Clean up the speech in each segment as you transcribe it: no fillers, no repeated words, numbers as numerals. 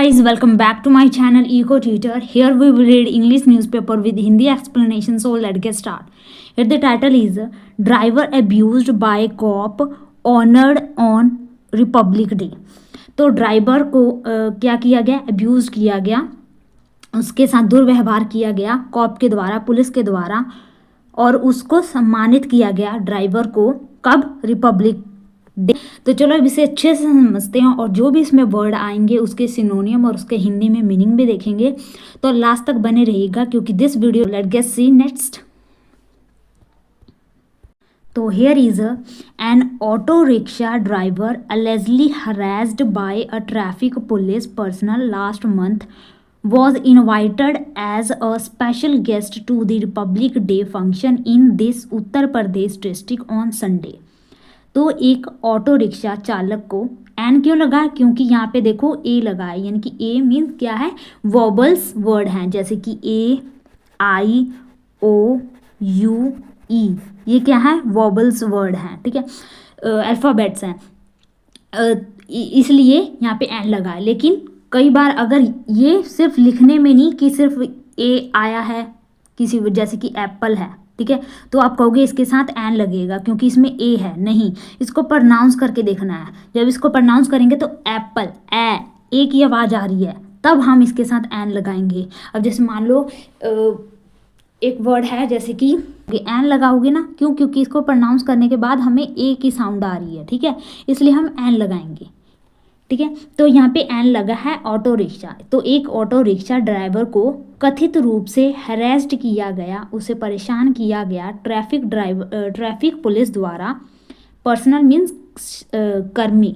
guys, welcome back to my channel Eco Tutor. Here we will read English newspaper with Hindi explanation. So let's get started. Here the title is Driver Abused by Cop Honored on Republic Day. तो driver को क्या किया गया, abuse किया गया, उसके साथ दुर्व्यवहार किया गया कॉप के द्वारा, पुलिस के द्वारा, और उसको सम्मानित किया गया ड्राइवर को कब, रिपब्लिक डे। तो चलो अब इसे अच्छे से समझते हैं और जो भी इसमें वर्ड आएंगे उसके सिनोनियम और उसके हिंदी में मीनिंग भी देखेंगे। तो लास्ट तक बने रहिएगा क्योंकि this video let's get see next. तो here is an auto rickshaw driver allegedly harassed by a traffic police personnel last month was invited as a special guest to the Republic Day function in this Uttar Pradesh district on Sunday। तो एक auto rickshaw चालक को N क्यों लगा, क्योंकि यहाँ पे देखो ए लगा है, यानी कि ए मीन्स क्या है, वॉबल्स वर्ड हैं, जैसे कि ए, आई, ओ, यू, ई, ये क्या है, वॉबल्स वर्ड हैं, ठीक है, अल्फ़ाबेट्स हैं, इसलिए यहाँ पे एन लगा है। लेकिन कई बार अगर ये सिर्फ लिखने में नहीं कि सिर्फ ए आया है किसी, जैसे कि एप्पल है, ठीक है, तो आप कहोगे इसके साथ एन लगेगा क्योंकि इसमें ए है, नहीं, इसको प्रोनाउंस करके देखना है। जब इसको प्रोनाउंस करेंगे तो एप्पल, ए की आवाज़ आ रही है, तब हम इसके साथ एन लगाएंगे। अब जैसे मान लो एक वर्ड है जैसे कि एन लगाओगे ना, क्यों, क्योंकि इसको प्रोनाउंस करने के बाद हमें ए की साउंड आ रही है, ठीक है, इसलिए हम एन लगाएंगे, ठीक है। तो यहाँ पे एन लगा है ऑटो रिक्शा। तो एक ऑटो रिक्शा ड्राइवर को कथित रूप से हरेस्ड किया गया, उसे परेशान किया गया ट्रैफिक पुलिस द्वारा, पर्सनल मीन्स कर्मी,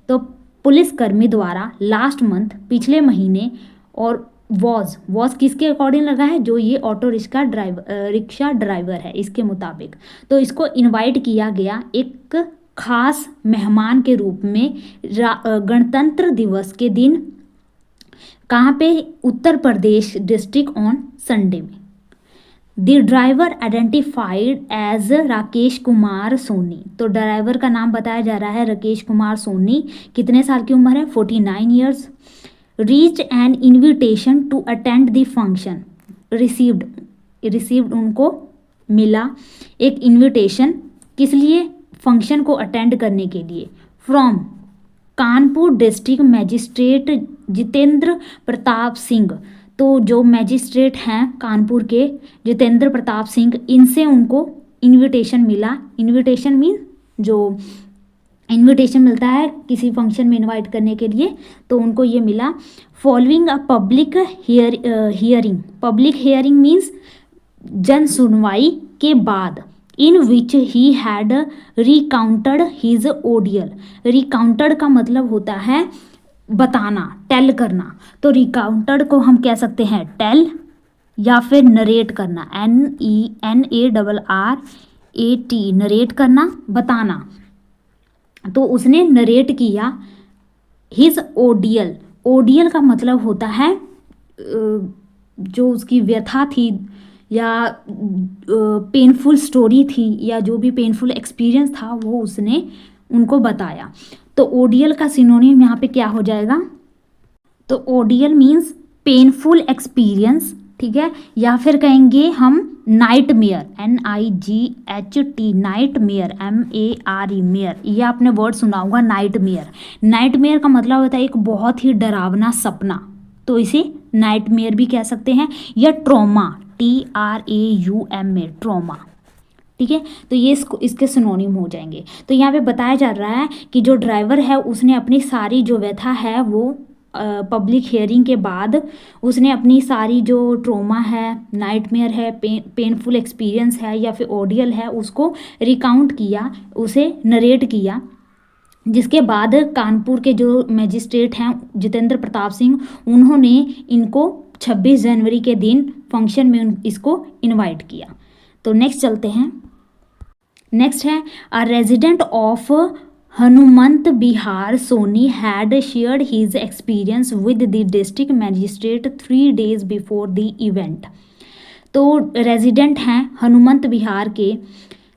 तो पुलिस कर्मी द्वारा लास्ट मंथ, पिछले महीने, और वॉज किसके अकॉर्डिंग लगा है, जो ये ऑटो रिक्शा ड्राइवर है इसके मुताबिक। तो इसको इनवाइट किया गया एक खास मेहमान के रूप में गणतंत्र दिवस के दिन, कहाँ पे, Uttar Pradesh district on Sunday में। The driver identified as Rakesh Kumar Soni. तो ड्राइवर का नाम बताया जा रहा है राकेश कुमार सोनी। कितने साल की उम्र है, 49 years. Reached an invitation to attend the function. Received उनको मिला एक इन्विटेशन, किस लिए, फंक्शन को अटेंड करने के लिए, from Kanpur district magistrate Jitendra Pratap Singh. तो जो मैजिस्ट्रेट हैं कानपुर के, जितेंद्र प्रताप सिंह, इनसे उनको इनविटेशन मिला। इनविटेशन मीन जो इनविटेशन मिलता है किसी फंक्शन में इनवाइट करने के लिए, तो उनको ये मिला। Following a public hearing. Public hearing means जन सुनवाई के बाद, in which he had recounted his ordeal. Recounted का मतलब होता है बताना, टेल करना। तो रिकाउंटेड को हम कह सकते हैं टेल या फिर नरेट करना, NENARRAT, नरेट करना, बताना। तो उसने नरेट किया हिज ओडियल। ओडियल का मतलब होता है जो उसकी व्यथा थी या पेनफुल स्टोरी थी या जो भी पेनफुल एक्सपीरियंस था वो उसने उनको बताया। तो ओडियल का सिनोनिम यहाँ पे क्या हो जाएगा, तो ओडियल मीन्स पेनफुल एक्सपीरियंस, ठीक है, या फिर कहेंगे हम nightmare, NIGHT, nightmare, MARE, mayor. ये आपने वर्ड सुना होगा नाइटमेयर। नाइटमेयर का मतलब होता है एक बहुत ही डरावना सपना, तो इसे नाइटमेयर भी कह सकते हैं, या ट्रॉमा, TRAUMA, ट्रॉमा, ठीक है। तो ये इसके सिनोनिम हो जाएंगे। तो यहाँ पे बताया जा रहा है कि जो ड्राइवर है उसने अपनी सारी जो व्यथा है वो पब्लिक हियरिंग के बाद उसने अपनी सारी जो ट्रॉमा है, नाइटमेयर है, पेनफुल एक्सपीरियंस है या फिर ऑडियल है, उसको रिकाउंट किया, उसे नरेट किया। जिसके बाद कानपुर के जो मैजिस्ट्रेट हैं जितेंद्र प्रताप सिंह, उन्होंने इनको 26 जनवरी के दिन फंक्शन में इसको इनवाइट किया। तो नेक्स्ट चलते हैं। नेक्स्ट है a resident of Hanumant Bihar Soni had shared his experience with the district magistrate 3 days before the event. तो रेजिडेंट हैं हनुमंत बिहार के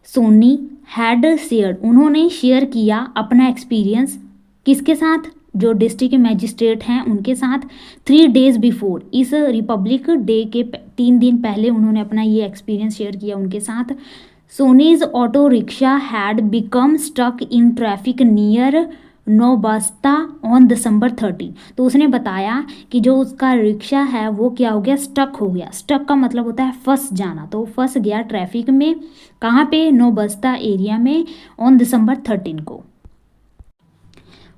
सोनी हैड शेयर्ड, उन्होंने शेयर किया अपना एक्सपीरियंस किसके साथ, जो डिस्ट्रिक्ट मैजिस्ट्रेट हैं उनके साथ 3 days बिफोर, इस रिपब्लिक डे के 3 दिन पहले उन्होंने अपना ये एक्सपीरियंस शेयर किया उनके साथ। Soni's auto rickshaw had become stuck in traffic near Naubasta on December 30। तो उसने बताया कि जो उसका रिक्शा है वो क्या हो गया, स्टक हो गया। स्टक का मतलब होता है फंस जाना, तो फंस गया ट्रैफिक में। कहाँ पे, नौबस्ता एरिया में, ऑन December 13 को।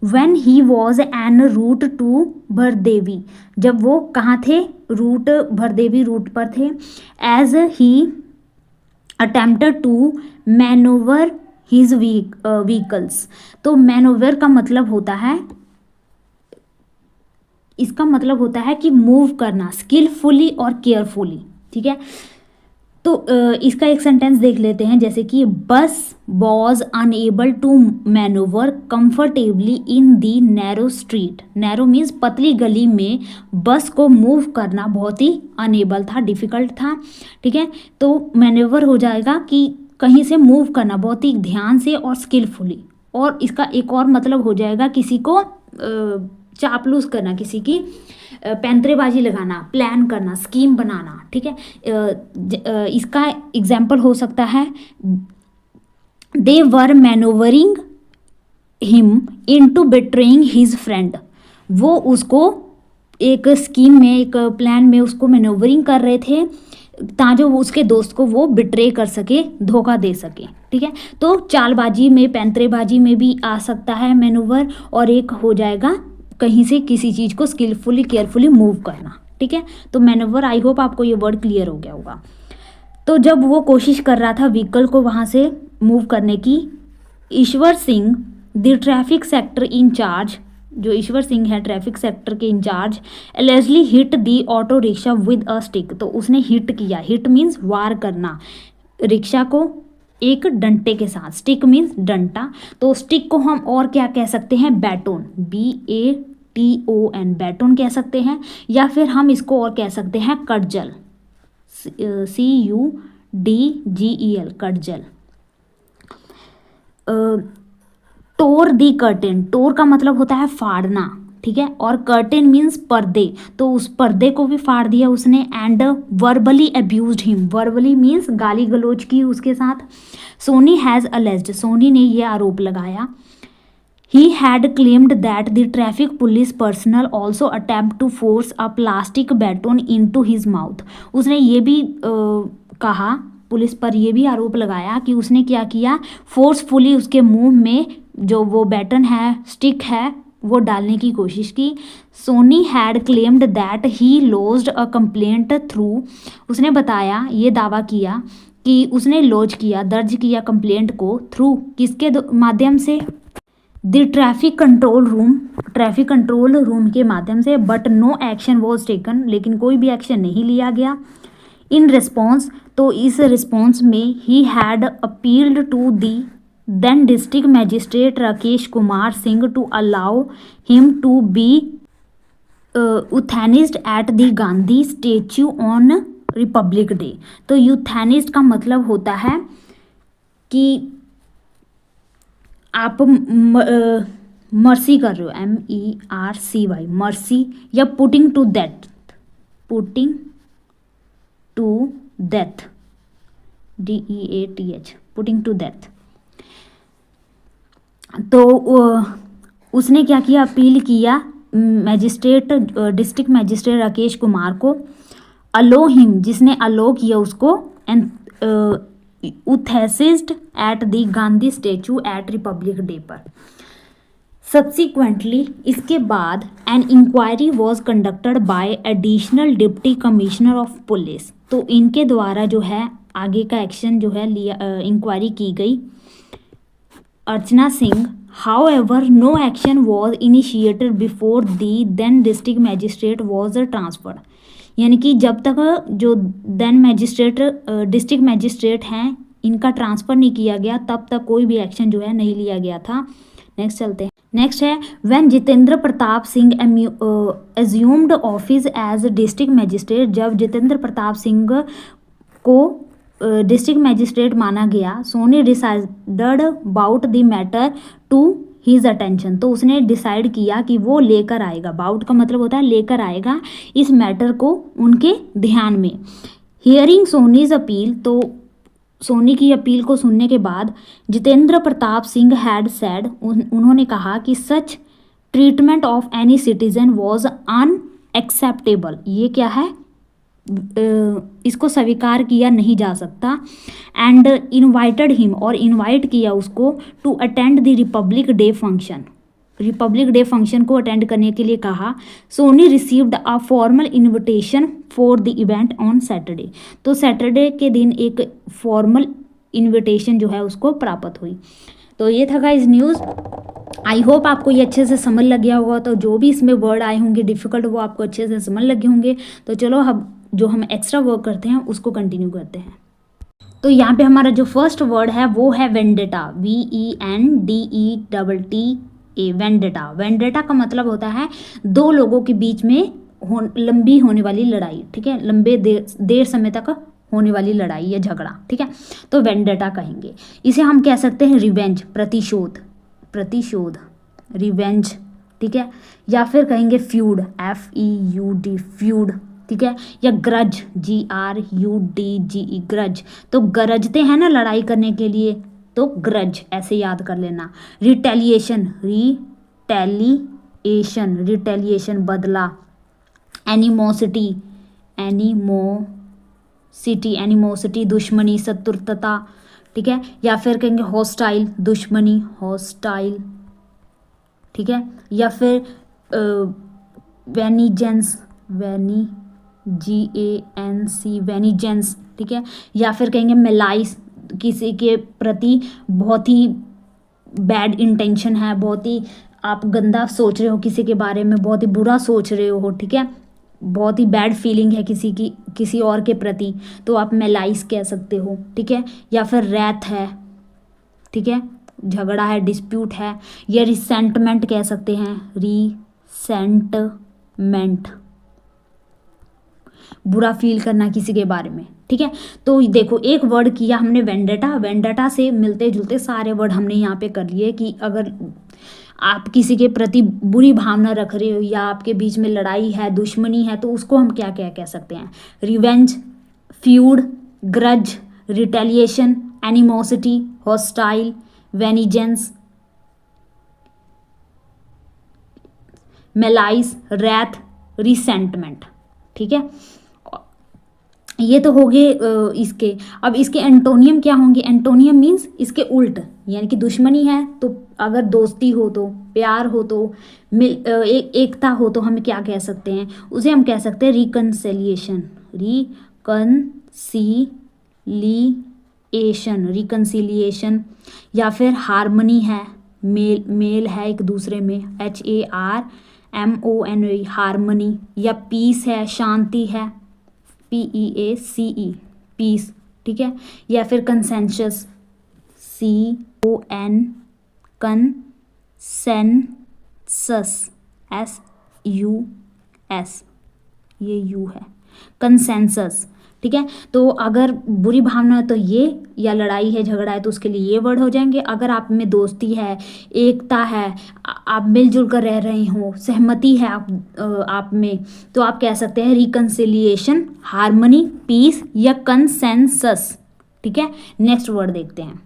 When he was en route to भरदेवी, जब वो कहाँ थे, रूट भरदेवी रूट पर थे। As he attempted to maneuver his vehicles, तो मैनोवर का मतलब होता है, इसका मतलब होता है कि मूव करना स्किलफुली और केयरफुली, ठीक है। तो इसका एक सेंटेंस देख लेते हैं, जैसे कि bus was unable to manoeuvre comfortably in the narrow street. Narrow means पतली गली में बस को मूव करना बहुत ही अनएबल था, डिफ़िकल्ट था, ठीक है। तो मैनोवर हो जाएगा कि कहीं से मूव करना बहुत ही ध्यान से और स्किलफुली। और इसका एक और मतलब हो जाएगा किसी को चापलूस करना, किसी की पैंतरेबाजी लगाना, प्लान करना, स्कीम बनाना, ठीक है। इसका एग्जाम्पल हो सकता है, they were manoeuvring him into betraying his friend. वो उसको एक स्कीम में, एक प्लान में उसको मैनोवरिंग कर रहे थे ताकि वो उसके दोस्त को वो बिट्रे कर सके, धोखा दे सके, ठीक है। तो चालबाजी में, पैंतरेबाजी में भी आ सकता है मैनोवर, और एक हो जाएगा कहीं से किसी चीज़ को स्किलफुली केयरफुली मूव करना, ठीक है। तो मैनोवर, आई होप आपको ये वर्ड क्लियर हो गया होगा। तो जब वो कोशिश कर रहा था व्हीकल को वहाँ से मूव करने की, Ishwar Singh the traffic sector incharge, जो ईश्वर सिंह है ट्रैफिक सेक्टर के incharge, allegedly hit the auto rickshaw with a stick. तो उसने हिट किया, हिट मीन्स वार करना, रिक्शा को एक डंटे के साथ, स्टिक मीन्स डंटा। तो स्टिक को हम और क्या कह सकते हैं, बैटोन, BATON, बैटोन कह सकते हैं, या फिर हम इसको और कह सकते हैं कटजल, CUDGEL, कटजल। टोर दी कर्टेन, टोर का मतलब होता है फाड़ना, ठीक है, और कर्टेन मीन्स पर्दे, तो उस पर्दे को भी फाड़ दिया उसने। And verbally abused him, verbally means गाली गलौज की उसके साथ। सोनी हैज़ अलेज्ड, सोनी ने ये आरोप लगाया, he had claimed that the traffic police personnel also attempt to force a plastic baton into his mouth. उसने ये भी कहा, पुलिस पर यह भी आरोप लगाया कि उसने क्या किया, फोर्सफुली उसके मुंह में जो वो बैटन है, स्टिक है, वो डालने की कोशिश की। Soni had claimed that he lodged a complaint through, उसने बताया, ये दावा किया कि उसने लॉज किया, दर्ज किया कंप्लेंट को, थ्रू किसके माध्यम से, the traffic control room, traffic control room के माध्यम से। But no action was taken, लेकिन कोई भी एक्शन नहीं लिया गया। इन रिस्पॉन्स, तो इस रिस्पॉन्स में he had appealed to the then district magistrate Rakesh Kumar Singh to allow him to be euthanized at the Gandhi statue on Republic Day। तो euthanized का मतलब होता है कि आप मर्सी कर रहे हो, MERCY, मर्सी, या putting to death, putting to death, DEATH, putting to death. तो उसने क्या किया, अपील किया magistrate, district magistrate Rakesh Kumar को, अलो हिम, जिसने अलो किया उसको, and euthanised at the Gandhi statue at Republic Day पर। सब्सिक्वेंटली, इसके बाद an inquiry was conducted by additional deputy commissioner of police. तो इनके द्वारा जो है आगे का एक्शन जो है लिया, इंक्वायरी की गई। Archana Singh, however no action was initiated before the then district magistrate was transferred। यानी कि जब तक जो then मैजिस्ट्रेट, डिस्ट्रिक्ट मैजिस्ट्रेट हैं, इनका ट्रांसफ़र नहीं किया गया, तब तक कोई भी एक्शन जो है नहीं लिया गया था। नेक्स्ट चलते हैं। नेक्स्ट है, when Jitendra Pratap Singh assumed office as district magistrate, जब जितेंद्र प्रताप सिंह को डिस्ट्रिक्ट मैजिस्ट्रेट माना गया। Soni decided about the matter to his attention, तो उसने डिसाइड किया कि वो लेकर आएगा, बाउट का मतलब होता है लेकर आएगा इस मैटर को उनके ध्यान में। हियरिंग सोनीज अपील, तो सोनी की अपील को सुनने के बाद जितेंद्र प्रताप सिंह हैड सेड, उन्होंने कहा कि such treatment of any citizen was unacceptable, ये क्या है, इसको स्वीकार किया नहीं जा सकता। एंड इनवाइटेड हिम, और इनवाइट किया उसको to attend the Republic Day function, Republic Day function को अटेंड करने के लिए कहा। Soni received a formal invitation for the event on Saturday, तो सैटरडे के दिन एक फॉर्मल इनविटेशन जो है उसको प्राप्त हुई। तो ये था गाइस न्यूज़। आई होप आपको ये अच्छे से समझ लग गया होगा, तो जो भी इसमें वर्ड आए होंगे डिफ़िकल्ट वो आपको अच्छे से समझ लगे होंगे। तो चलो अब जो हम एक्स्ट्रा वर्क करते हैं उसको कंटिन्यू करते हैं। तो यहाँ पे हमारा जो फर्स्ट वर्ड है वो है वेंडेटा, VENDETA, वेंडेटा। वेंडेटा का मतलब होता है दो लोगों के बीच में लंबी होने वाली लड़ाई, ठीक है, लंबे देर समय तक होने वाली लड़ाई या झगड़ा, ठीक है, तो वेंडेटा कहेंगे। इसे हम कह सकते हैं रिवेंज, प्रतिशोध, प्रतिशोध, रिवेंज, ठीक है, या फिर कहेंगे फ्यूड, FEUD, फ्यूड, ठीक है, या ग्रज, GRUDGE, ग्रज, तो गरजते हैं ना लड़ाई करने के लिए, तो ग्रज ऐसे याद कर लेना। रिटेलिएशन, रिटेलिएशन, रिटेलिएशन बदला। एनिमोसिटी, एनिमोसिटी, एनिमोसिटी दुश्मनी, शत्रुता, ठीक है, या फिर कहेंगे हॉस्टाइल, दुश्मनी, हॉस्टाइल, ठीक है, या फिर वेनिजेंस, GANC, वेनिजेंस, ठीक है, या फिर कहेंगे मेलाइस, किसी के प्रति बहुत ही बैड इंटेंशन है, बहुत ही आप गंदा सोच रहे हो किसी के बारे में, बहुत ही बुरा सोच रहे हो, ठीक है, बहुत ही बैड फीलिंग है किसी की, किसी और के प्रति, तो आप मेलाइस कह सकते हो, ठीक है, या फिर रैथ है, ठीक है, झगड़ा है, डिस्प्यूट है, या रिसेंटमेंट कह सकते हैं, रिसेंटमेंट, बुरा फील करना किसी के बारे में, ठीक है। तो देखो एक वर्ड किया हमने वेंडेटा, वेंडेटा से मिलते जुलते सारे वर्ड हमने यहाँ पे कर लिए कि अगर आप किसी के प्रति बुरी भावना रख रहे हो या आपके बीच में लड़ाई है, दुश्मनी है, तो उसको हम क्या क्या कह सकते हैं, revenge, feud, grudge, retaliation, animosity, hostile, vengeance, malice, wrath, resentment, ठीक है। ये तो हो गए इसके। अब इसके एंटोनियम क्या होंगे, एंटोनियम मीन्स इसके उल्ट, यानी कि दुश्मनी है तो अगर दोस्ती हो तो, प्यार हो तो, एकता हो तो हम क्या कह सकते हैं, उसे हम कह सकते हैं रिकन्सिलिएशन, रिकन्सिलिएशन, रिकन्सिलिएशन, या फिर हार्मनी है, मेल, मेल है एक दूसरे में, HARMONY, हार्मनी, या पीस है, शांति है, PEACE, पीस, ठीक है, या फिर कंसेंसस, CON, कंसेंसस, SUS, ये यू है, कंसेंसस, ठीक है। तो अगर बुरी भावना है तो ये, या लड़ाई है, झगड़ा है, तो उसके लिए ये वर्ड हो जाएंगे। अगर आप में दोस्ती है, एकता है, आप मिलजुल कर रह रहे हो, सहमति है आप में, तो आप कह सकते हैं रिकन्सिलिएशन, हार्मनी, पीस, या कंसेंसस, ठीक है। नेक्स्ट वर्ड देखते हैं।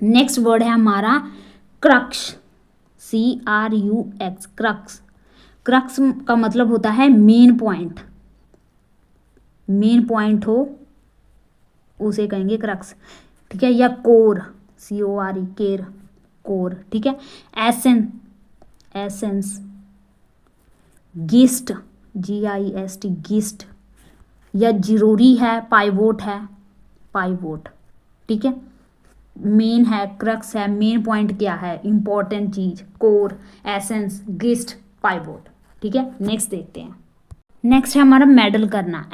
नेक्स्ट वर्ड है हमारा क्रक्स, CRUX, क्रक्स। क्रक्स का मतलब होता है मेन पॉइंट, मेन पॉइंट हो उसे कहेंगे क्रक्स, ठीक है, या कोर, CORE, केर, कोर, ठीक है। एसेंस, गिस्ट, GIST, गिस्ट, या जरूरी है, पाइवोट है, पाइवोट, ठीक है। मेन है, क्रक्स है, मेन पॉइंट क्या है, इंपॉर्टेंट चीज, कोर, एसेंस, गिस्ट, पाइवोट, ठीक है। नेक्स्ट देखते हैं। नेक्स्ट है हमारा मेडल करना,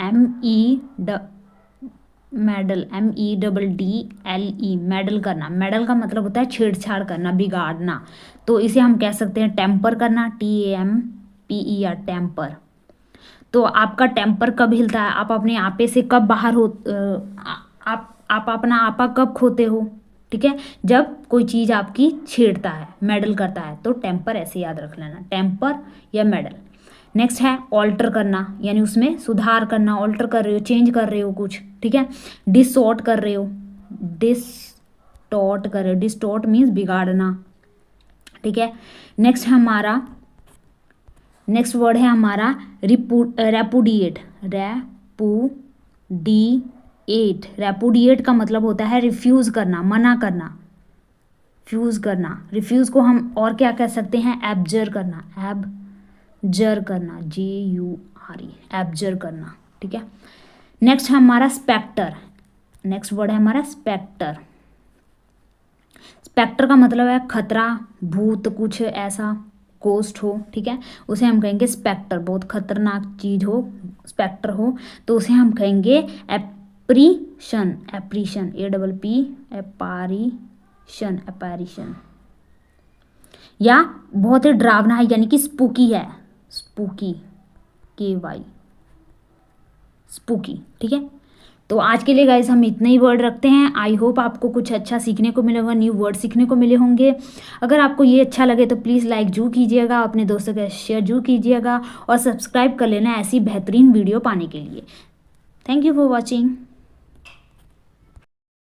मेडल, MEDDLE, मेडल करना। मेडल का मतलब होता है छेड़छाड़ करना, बिगाड़ना, तो इसे हम कह सकते हैं टेम्पर करना, TAMPER, टेम्पर। तो आपका टेम्पर कब हिलता है, आप अपने आपे से कब बाहर हो, आप अपना आपा कब खोते हो, ठीक है, जब कोई चीज़ आपकी छेड़ता है, मेडल करता है, तो टेम्पर ऐसे याद रख लेना, टेम्पर या मेडल। नेक्स्ट है ऑल्टर करना, यानी उसमें सुधार करना, ऑल्टर कर रहे हो, चेंज कर रहे हो कुछ, ठीक है। डिस्टॉर्ट कर रहे हो, डिस्टॉर्ट कर रहे हो, डिस्टॉर्ट मीन्स बिगाड़ना, ठीक है। नेक्स्ट वर्ड है हमारा रेपुडिएट। रेपुडिएट का मतलब होता है रिफ्यूज़ करना, मना करना, फ्यूज़ करना। रिफ्यूज़ को हम और क्या कह सकते हैं, एब्जर करना, एब्जर करना, JURE, एब्जर करना, ठीक है। नेक्स्ट है हमारा स्पेक्टर। नेक्स्ट वर्ड है हमारा स्पेक्टर। स्पेक्टर का मतलब है खतरा, भूत, कुछ ऐसा, गोस्ट हो, ठीक है, उसे हम कहेंगे स्पेक्टर। बहुत खतरनाक चीज हो, स्पेक्टर हो, तो उसे हम कहेंगे एप्रीशन, एप्रीशन, APP, एपारिशन, एपारिशन। या बहुत ही डरावना है, यानी कि स्पूकी है, स्पूकी, KY, स्पूकी, ठीक है। तो आज के लिए गाइस हम इतने ही वर्ड रखते हैं। आई होप आपको कुछ अच्छा सीखने को मिलेगा, न्यू वर्ड सीखने को मिले होंगे। अगर आपको ये अच्छा लगे तो प्लीज़ लाइक जरूर कीजिएगा, अपने दोस्तों के शेयर जरूर कीजिएगा और सब्सक्राइब कर लेना ऐसी बेहतरीन वीडियो पाने के लिए। Thank you for watching.